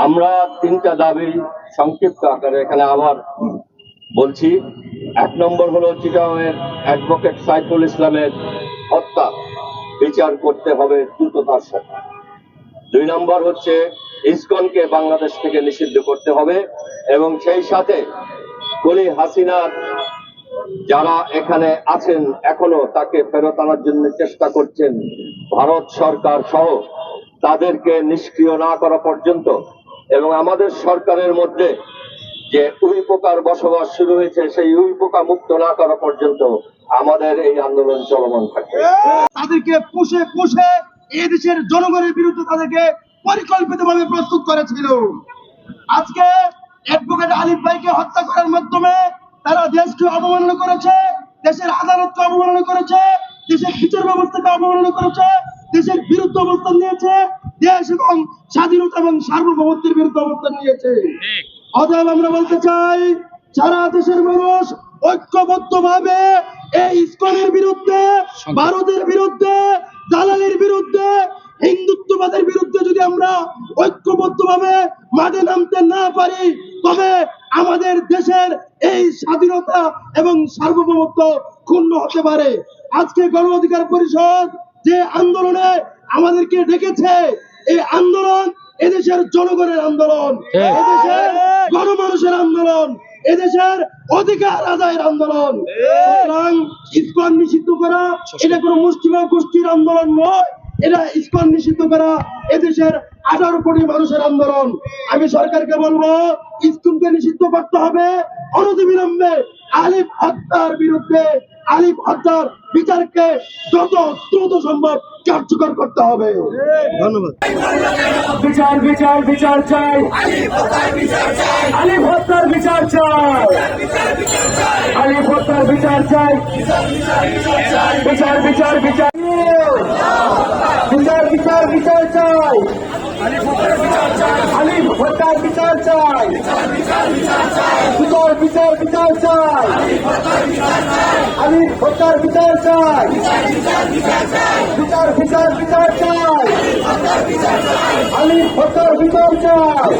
আমরা তিনটা দাবি সংক্ষিপ্ত আকারে এখানে আবার বলছি। 1 নম্বর হলো চিটাগাংয়ের অ্যাডভোকেট সাইফুল ইসলামের হত্যা বিচার করতে হবে দ্রুততার সাথে। 2 নম্বর হচ্ছে ইসকনকে বাংলাদেশ থেকে নিষিদ্ধ করতে হবে এবং সেই সাথে কলি হাসিনার যারা এখানে আছেন এখনো তাকে ফেরত আনার জন্য চেষ্টা করছেন ভারত সরকার সহ, তাদেরকে নিষ্ক্রিয় না করা পর্যন্ত এবং আমাদের সরকারের মধ্যে যে উই পোকার বসবাস শুরু হয়েছে সেই উই পোকা মুক্ত না করা পর্যন্ত আমাদের এই আন্দোলন চলমান থাকবে। তাদেরকে পুষে পুষে এই দেশের জনগণের বিরুদ্ধে তাদেরকে পরিকল্পিতভাবে প্রস্তুত করেছিল। আজকে অ্যাডভোকেট আলিফ ভাইকে হত্যা করার মাধ্যমে তারা দেশকে অবমাননা করেছে, দেশের আদালতকে অবমাননা করেছে, দেশের বিচার ব্যবস্থাকে অবমাননা করেছে, দেশের বিরুদ্ধে অবস্থান নিয়েছে, দেশ এবং স্বাধীনতা এবং সার্বভৌমত্বের বিরুদ্ধে অবস্থান নিয়েছে। অতএব আমরা বলতে চাই, সারা দেশের মানুষ ঐক্যবদ্ধভাবে এই ইসকনের বিরুদ্ধে, ভারতের বিরুদ্ধে, দালালের বিরুদ্ধে, হিন্দুত্ববাদের বিরুদ্ধে যদি আমরা ঐক্যবদ্ধভাবে মাঠে নামতে না পারি, তবে আমাদের দেশের এই স্বাধীনতা এবং সার্বভৌমত্ব ক্ষুণ্ণ হতে পারে। আজকে গণ অধিকার পরিষদ যে আন্দোলনে আমাদেরকে ডেকেছে, এই আন্দোলন এদেশের জনগণের আন্দোলন, এদেশের গণমানুষের আন্দোলন, এদেশের অধিকার আদায়ের আন্দোলন। সুতরাং ইসকন নিষিদ্ধ করা এটা কোনো মুষ্টিমেয় গোষ্ঠীর আন্দোলন নয়, এটা ইসকন নিষিদ্ধ করা এদেশের 18 কোটি মানুষের আন্দোলন। আমি সরকারকে বলবো, ইসকনকে নিষিদ্ধ করতে হবে অনতিবিলম্বে। আলিফ হত্যার বিরুদ্ধে, আলিফ হত্যার বিচারকে যত দ্রুত সম্ভব কার্যকর করতে হবে। ধন্যবাদ। বিচার বিচার বিচার চাই, আলিফ হত্যার বিচার চাই, আলিফ হত্যার বিচার চাই, বিচার বিচার বিচার বিচার বিচার বিচার চাই, আলিফ হত্যার বিচার চাই, বিচার বিচার বিচার চাই, আলিফ হত্যার বিচার চাই, বিচার বিচার বিচার চাই, আলিফ হত্যার বিচার চাই।